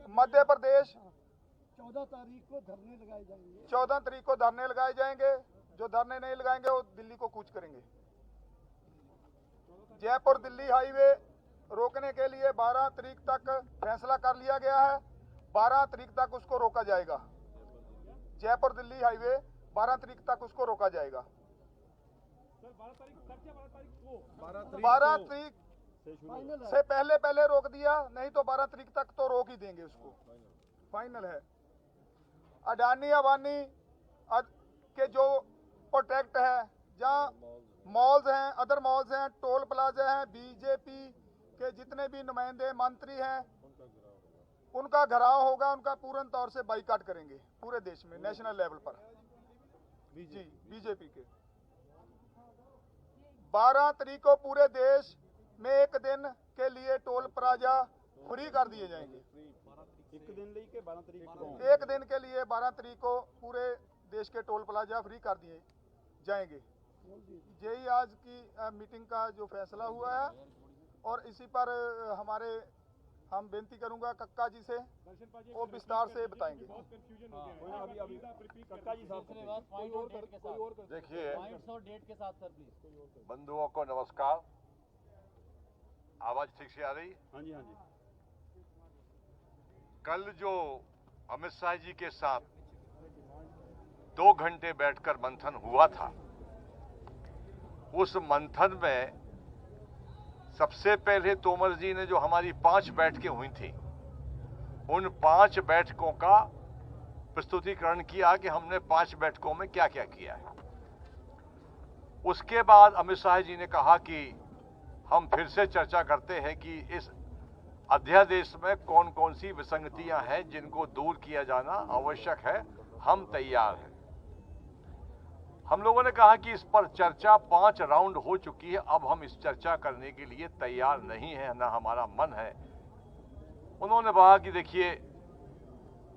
मध्य प्रदेश 14 तारीख को धरने लगाए जाएंगे। 14 तारीख को धरने लगाए जाएंगे। जो धरने नहीं लगाएंगे वो दिल्ली को कूच करेंगे। जयपुर दिल्ली हाईवे रोकने के लिए 12 तारीख तक फैसला कर लिया गया है। 12 तारीख तक उसको रोका जाएगा। जयपुर दिल्ली हाईवे 12 तारीख तक उसको रोका जाएगा। 12 तारीख से पहले रोक दिया, नहीं तो 12 तारीख तक तो रोक ही देंगे उसको। फाइनल है। अडानी अबानी के जो प्रोटेक्ट है, जहाँ मॉल्स हैं, अदर मॉल्स हैं, टोल प्लाजा हैं, बीजेपी के जितने भी नुमाइंदे मंत्री हैं, उनका घेराव होगा। उनका पूर्ण तौर से बाइकाट करेंगे पूरे देश में, नेशनल लेवल पर। जी, बीजेपी के 12 तारीख को पूरे देश में एक दिन के लिए टोल प्लाजा फ्री कर दिए जाएंगे। एक दिन के लिए 12 तारीख को पूरे देश के टोल प्लाजा फ्री कर दिए जाएंगे। यही आज की मीटिंग का जो फैसला हुआ है। और इसी पर हम बेनती करूंगा कक्का जी से, वो विस्तार से बताएंगे। देखिए बंधुओं को नमस्कार। आवाज ठीक से आ रही? हाँ जी, हाँ जी। कल जो अमित शाह जी के साथ 2 घंटे बैठकर मंथन हुआ था, उस मंथन में सबसे पहले तोमर जी ने जो हमारी 5 बैठकें हुई थी, उन 5 बैठकों का प्रस्तुतिकरण किया कि हमने 5 बैठकों में क्या क्या किया है। उसके बाद अमित शाह जी ने कहा कि हम फिर से चर्चा करते हैं कि इस अध्यादेश में कौन कौन सी विसंगतियां हैं जिनको दूर किया जाना आवश्यक है। हम तैयार हैं। हम लोगों ने कहा कि इस पर चर्चा 5 राउंड हो चुकी है, अब हम इस चर्चा करने के लिए तैयार नहीं है, ना हमारा मन है। उन्होंने कहा कि देखिए,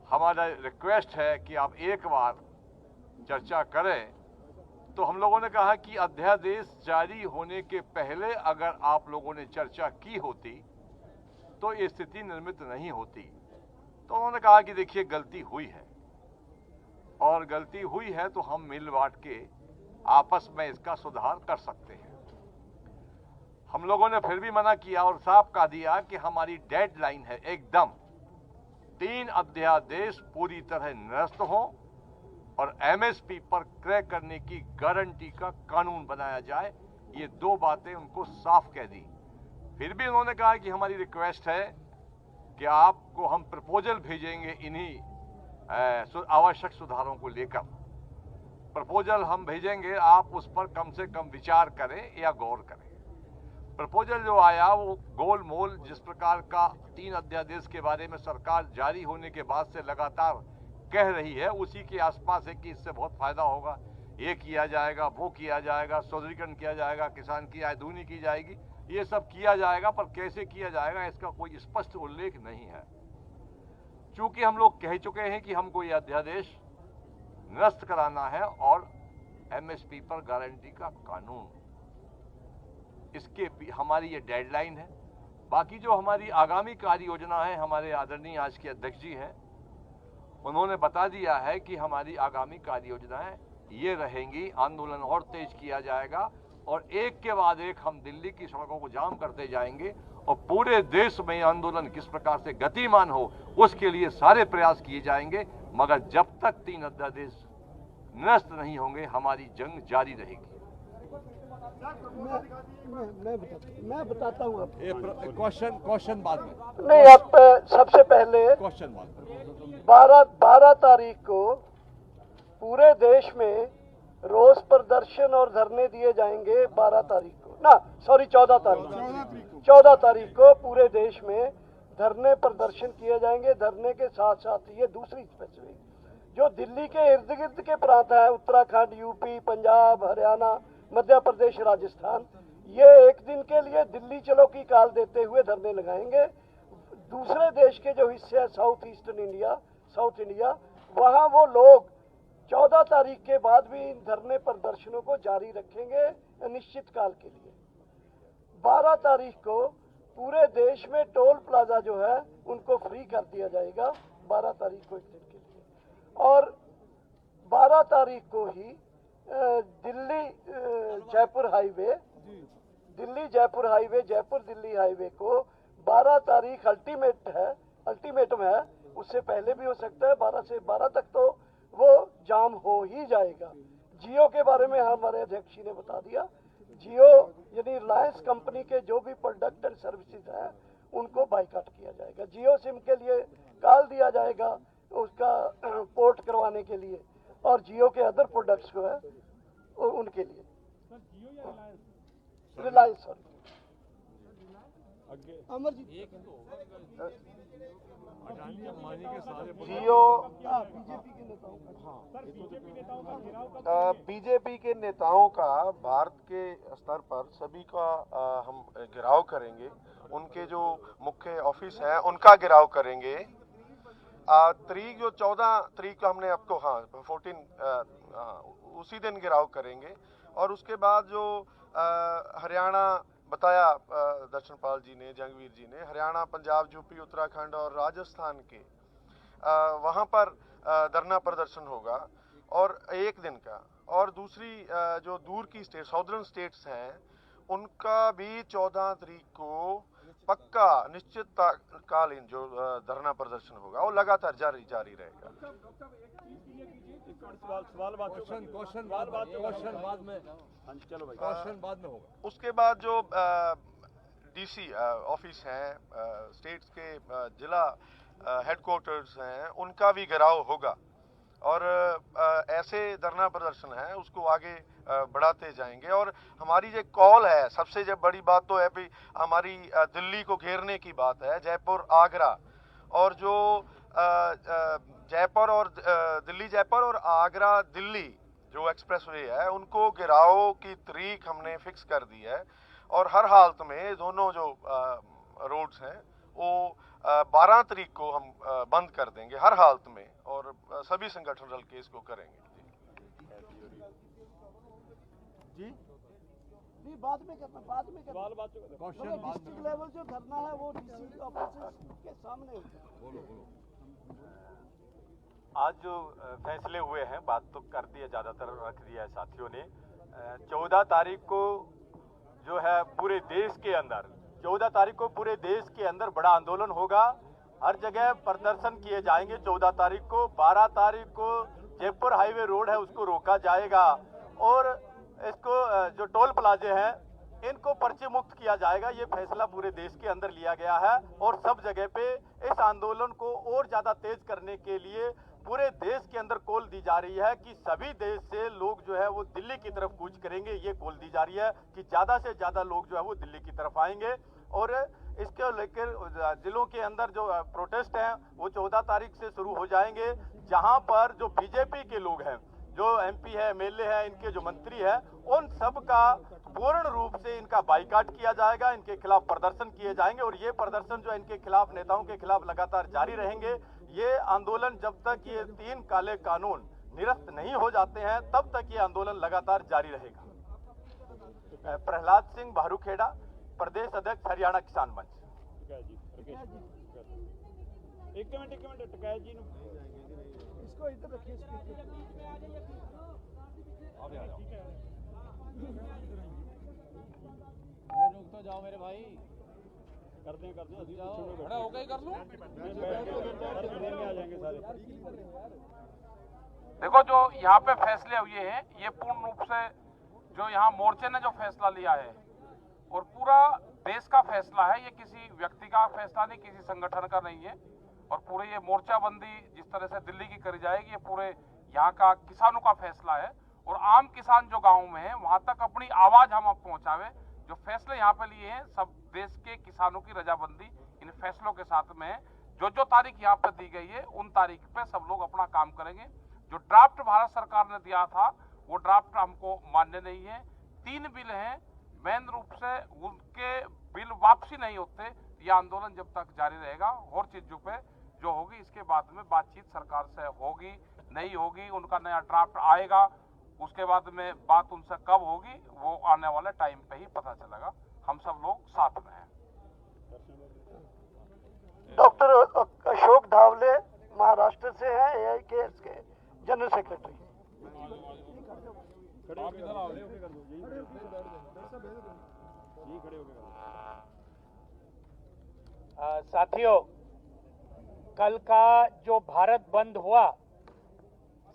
हमारा रिक्वेस्ट है कि आप एक बार चर्चा करें। तो हम लोगों ने कहा कि अध्यादेश जारी होने के पहले अगर आप लोगों ने चर्चा की होती तो ये स्थिति निर्मित नहीं होती। तो उन्होंने कहा कि देखिए, गलती हुई है और गलती हुई है तो हम मिल बांट के आपस में इसका सुधार कर सकते हैं। हम लोगों ने फिर भी मना किया और साफ कह दिया कि हमारी डेडलाइन है एकदम 3 अध्यादेश पूरी तरह निरस्त हो और एमएसपी पर क्रय करने की गारंटी का कानून बनाया जाए। ये 2 बातें उनको साफ कह दी। फिर भी उन्होंने कहा कि हमारी रिक्वेस्ट है कि आपको हम प्रपोजल भेजेंगे इन्हीं आवश्यक सुधारों को लेकर। प्रपोजल हम भेजेंगे, आप उस पर कम से कम विचार करें या गौर करें। प्रपोजल जो आया वो गोल मोल जिस प्रकार का 3 अध्यादेश के बारे में सरकार जारी होने के बाद से लगातार कह रही है, उसी के आसपास है कि इससे बहुत फायदा होगा, ये किया जाएगा, वो किया जाएगा, सौदरीकरण किया जाएगा, किसान की आय दूनी की जाएगी, ये सब किया जाएगा। पर कैसे किया जाएगा इसका कोई स्पष्ट उल्लेख नहीं है। चूंकि हम लोग कह चुके हैं कि हमको ये अध्यादेश निरस्त कराना है और एमएसपी पर गारंटी का कानून, इसके हमारी ये डेडलाइन है। बाकी जो हमारी आगामी कार्य योजना है, हमारे आदरणीय आज के अध्यक्ष जी हैं, उन्होंने बता दिया है कि हमारी आगामी कार्य योजनाएं ये रहेंगी। आंदोलन और तेज किया जाएगा और एक के बाद एक हम दिल्ली की सड़कों को जाम करते जाएंगे और पूरे देश में आंदोलन किस प्रकार से गतिमान हो उसके लिए सारे प्रयास किए जाएंगे। मगर जब तक 3 अध्यादेश निरस्त नहीं होंगे हमारी जंग जारी रहेगी। मैं बताता हूँ आपको। क्वेश्चन बाद में नहीं, आप सबसे पहले क्वेश्चन बाद में 12 तारीख को पूरे देश में रोष प्रदर्शन और धरने दिए जाएंगे। 12 तारीख को ना, सॉरी 14 तारीख को पूरे देश में धरने प्रदर्शन किए जाएंगे। धरने के साथ साथ ये दूसरी स्पेसिफिक जो दिल्ली के इर्द गिर्द के प्रांत है, उत्तराखंड, यूपी, पंजाब, हरियाणा, मध्य प्रदेश, राजस्थान, ये एक दिन के लिए दिल्ली चलो की काल देते हुए धरने लगाएंगे। दूसरे देश के जो हिस्से हैं साउथ इंडिया, वहाँ वो लोग 14 तारीख के बाद भी इन धरने प्रदर्शनों को जारी रखेंगे अनिश्चित काल के लिए। 12 तारीख को पूरे देश में टोल प्लाजा जो है उनको फ्री कर दिया जाएगा 12 तारीख को, एक दिन के लिए। और 12 तारीख को ही दिल्ली जयपुर हाईवे, जयपुर दिल्ली हाईवे को 12 तारीख अल्टीमेटम है, उससे पहले भी हो सकता है। 12 से 12 तक तो वो जाम हो ही जाएगा। जियो के बारे में हमारे अध्यक्ष जी ने बता दिया। जियो यानी रिलायंस कंपनी के जो भी प्रोडक्ट एंड सर्विसेज हैं उनको बाइकाट किया जाएगा। जियो सिम के लिए कॉल दिया जाएगा उसका पोर्ट करवाने के लिए, और जियो के अदर प्रोडक्ट्स को है उनके लिए। रिलायंस अमर जी जियो बीजेपी के नेताओं का भारत के स्तर पर सभी का हम घेराव करेंगे। उनके जो मुख्य ऑफिस है उनका घेराव करेंगे। तारीख जो 14 तारीख को हमने आपको 14 उसी दिन घेराव करेंगे। और उसके बाद जो हरियाणा बताया दर्शनपाल जी ने, जंगवीर जी ने, हरियाणा, पंजाब, यूपी, उत्तराखंड और राजस्थान के वहाँ पर धरना प्रदर्शन होगा और एक दिन का। और दूसरी जो दूर की स्टेट, साउदर्न स्टेट्स हैं, उनका भी 14 तारीख को पक्का निश्चितकालीन जो धरना प्रदर्शन होगा वो लगातार जारी रहेगा। क्वेश्चन बाद में होगा। उसके बाद जो डीसी ऑफिस हैं, स्टेट्स के जिला हेडक्वार्टर्स हैं, उनका भी घेराव होगा। और ऐसे धरना प्रदर्शन है उसको आगे बढ़ाते जाएंगे। और हमारी जो कॉल है, सबसे जो बड़ी बात तो है भी हमारी दिल्ली को घेरने की बात है, जयपुर, आगरा, और जो जयपुर और आगरा दिल्ली जो एक्सप्रेसवे है उनको घेराव की तारीख हमने फिक्स कर दी है। और हर हालत में दोनों जो रोड्स हैं वो 12 तारीख को हम बंद कर देंगे हर हालत में, और सभी संगठन रल के इसको करेंगे। जी नहीं, बाद में करना डिस्ट्रिक्ट लेवल जो धरना है वो डीसी ऑफिस के सामने होगा। आज जो फैसले हुए हैं, बात तो कर दिया, ज़्यादातर रख दिया है साथियों ने। 14 तारीख को जो है पूरे देश के अंदर 14 तारीख को पूरे देश के अंदर बड़ा आंदोलन होगा। हर जगह प्रदर्शन किए जाएंगे। 14 तारीख को 12 तारीख को जयपुर हाईवे रोड है उसको रोका जाएगा, और इसको जो टोल प्लाजे हैं इनको पर्चे मुक्त किया जाएगा। ये फैसला पूरे देश के अंदर लिया गया है। और सब जगह पे इस आंदोलन को और ज्यादा तेज करने के लिए पूरे देश के अंदर कॉल दी जा रही है कि सभी देश से लोग जो है वो दिल्ली की तरफ कूच करेंगे। ये कॉल दी जा रही है कि ज्यादा से ज्यादा लोग जो है वो दिल्ली की तरफ आएंगे। और इसके लेकर जिलों के अंदर जो प्रोटेस्ट हैं वो 14 तारीख से शुरू हो जाएंगे, जहां पर जो बीजेपी के लोग हैं, जो एमपी है, एमएलए है, इनके जो मंत्री है, उन सब का पूर्ण रूप से इनका बाइकाट किया जाएगा। इनके खिलाफ प्रदर्शन किए जाएंगे, और ये प्रदर्शन जो इनके खिलाफ, नेताओं के खिलाफ लगातार जारी रहेंगे। ये आंदोलन जब तक ये 3 काले कानून निरस्त नहीं हो जाते हैं तब तक ये आंदोलन लगातार जारी रहेगा। प्रहलाद सिंह भारूखेड़ा, प्रदेश अध्यक्ष, हरियाणा किसान मंच। एक मिनट टकैत जी इसको इधर रखिए। रुक तो जाओ मेरे भाई, करते हैं खड़ा होकर ही कर लूं। आ जाएंगे सारे। देखो, जो यहाँ पे फैसले हुए हैं ये पूर्ण रूप से जो यहाँ मोर्चे ने जो फैसला लिया है और पूरा देश का फैसला है, ये किसी व्यक्ति का फैसला नहीं, किसी संगठन का नहीं है। और पूरे ये मोर्चाबंदी जिस तरह से दिल्ली की करी जाएगी, ये पूरे यहाँ का किसानों का फैसला है। और आम किसान जो गाँव में है वहाँ तक अपनी आवाज हम अब पहुँचावे। जो फैसले यहाँ पे लिए हैं सब देश के किसानों की रजामंदी इन फैसलों के साथ में है। जो तारीख यहाँ पे दी गई है उन तारीख पे सब लोग अपना काम करेंगे। जो ड्राफ्ट भारत सरकार ने दिया था वो ड्राफ्ट हमको मान्य नहीं है। 3 बिल हैं, मेन रूप से उनके बिल वापसी नहीं होते, ये आंदोलन जब तक जारी रहेगा। और चीजों पे जो होगी इसके बाद में बातचीत सरकार से होगी, नहीं होगी, उनका नया ड्राफ्ट आएगा, उसके बाद में बात उनसे कब होगी वो आने वाले टाइम पे ही पता चलेगा। हम सब लोग साथ में हैं। डॉक्टर अशोक धावले महाराष्ट्र से हैं, AIKS के जनरल सेक्रेटरी। आप इधर आओ, ले कर दो, यहीं खड़े होके करो। साथियों, कल का जो भारत बंद हुआ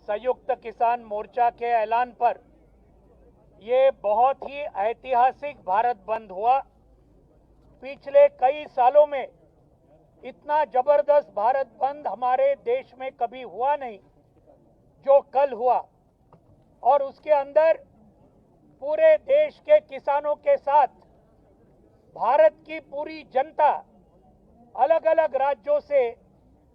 संयुक्त किसान मोर्चा के ऐलान पर, ये बहुत ही ऐतिहासिक भारत बंद हुआ। पिछले कई सालों में इतना जबरदस्त भारत बंद हमारे देश में कभी हुआ नहीं जो कल हुआ, और उसके अंदर पूरे देश के किसानों के साथ भारत की पूरी जनता अलग अलग राज्यों से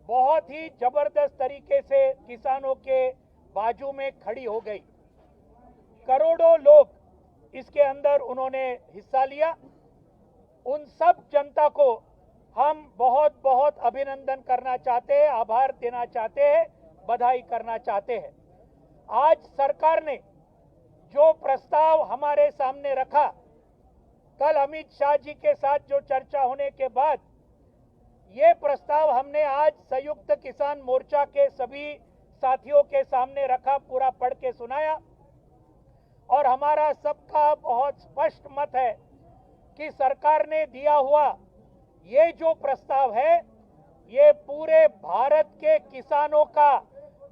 बहुत ही जबरदस्त तरीके से किसानों के बाजू में खड़ी हो गई। करोड़ों लोग इसके अंदर उन्होंने हिस्सा लिया। उन सब जनता को हम बहुत बहुत अभिनंदन करना चाहते हैं, आभार देना चाहते हैं, बधाई करना चाहते हैं। आज सरकार ने जो प्रस्ताव हमारे सामने रखा, कल अमित शाह जी के साथ जो चर्चा होने के बाद ये प्रस्ताव हमने आज संयुक्त किसान मोर्चा के सभी साथियों के सामने रखा, पूरा पढ़ के सुनाया, और हमारा सबका बहुत स्पष्ट मत है कि सरकार ने दिया हुआ ये जो प्रस्ताव है, ये पूरे भारत के किसानों का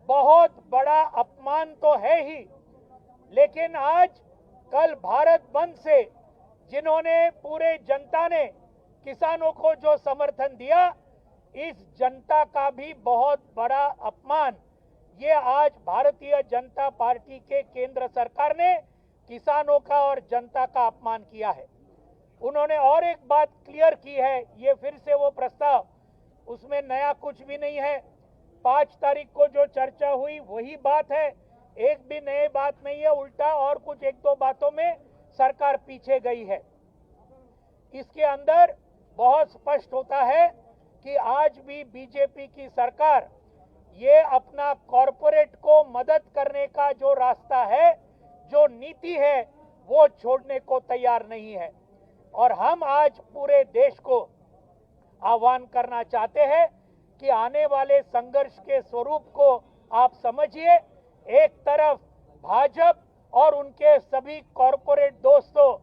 बहुत बड़ा अपमान तो है ही, लेकिन आज कल भारत बंद से जिन्होंने पूरे जनता ने किसानों को जो समर्थन दिया, इस जनता का भी बहुत बड़ा अपमान ये आज भारतीय जनता पार्टी के केंद्र सरकार ने किसानों का और जनता का अपमान किया है। उन्होंने और एक बात क्लियर की है, ये फिर से वो प्रस्ताव, उसमें नया कुछ भी नहीं है। 5 तारीख को जो चर्चा हुई वही बात है, एक भी नई बात नहीं है, उल्टा और कुछ 1-2 बातों में सरकार पीछे गई है। इसके अंदर बहुत स्पष्ट होता है कि आज भी बीजेपी की सरकार ये अपना कॉरपोरेट को मदद करने का जो रास्ता है, जो नीति है, वो छोड़ने को तैयार नहीं है। और हम आज पूरे देश को आह्वान करना चाहते हैं कि आने वाले संघर्ष के स्वरूप को आप समझिए। एक तरफ भाजपा और उनके सभी कॉरपोरेट दोस्तों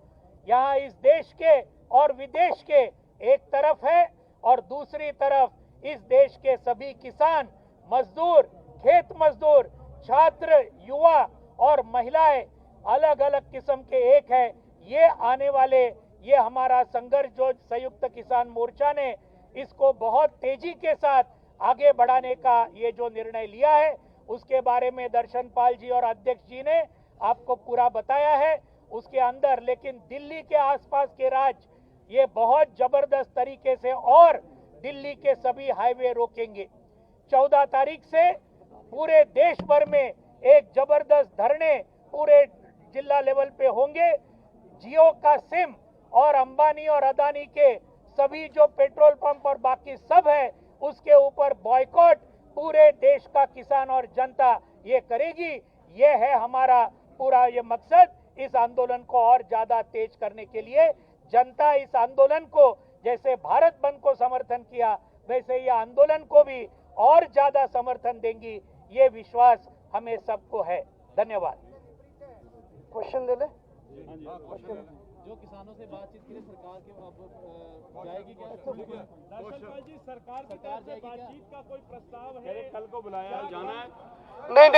यहाँ इस देश के और विदेश के एक तरफ है, और दूसरी तरफ इस देश के सभी किसान, मजदूर, खेत मजदूर, छात्र, युवा और महिलाएं अलग अलग किस्म के एक है। ये आने वाले ये हमारा संघर्ष जो संयुक्त किसान मोर्चा ने इसको बहुत तेजी के साथ आगे बढ़ाने का ये जो निर्णय लिया है, उसके बारे में दर्शन पाल जी और अध्यक्ष जी ने आपको पूरा बताया है। उसके अंदर लेकिन दिल्ली के आसपास के राज्य ये बहुत जबरदस्त तरीके से और दिल्ली के सभी हाईवे रोकेंगे। 14 तारीख से पूरे देश भर में एक जबरदस्त धरने पूरे जिला लेवल पे होंगे। जियो का सिम और अंबानी और अदानी के सभी जो पेट्रोल पंप और बाकी सब है, उसके ऊपर बॉयकॉट पूरे देश का किसान और जनता ये करेगी। ये है हमारा पूरा ये मकसद। इस आंदोलन को और ज्यादा तेज करने के लिए जनता इस आंदोलन को जैसे भारत बंद को समर्थन किया, वैसे ये आंदोलन को भी और ज्यादा समर्थन देंगी, ये विश्वास हमें सबको है। धन्यवाद। क्वेश्चन ले ले। जो किसानों से बातचीत के लिए सरकार के अब जाएगी क्या? दर्शनपाल जी, सरकार की तरफ से बातचीत का कोई प्रस्ताव है? कल को बुलाया जाना है? नहीं,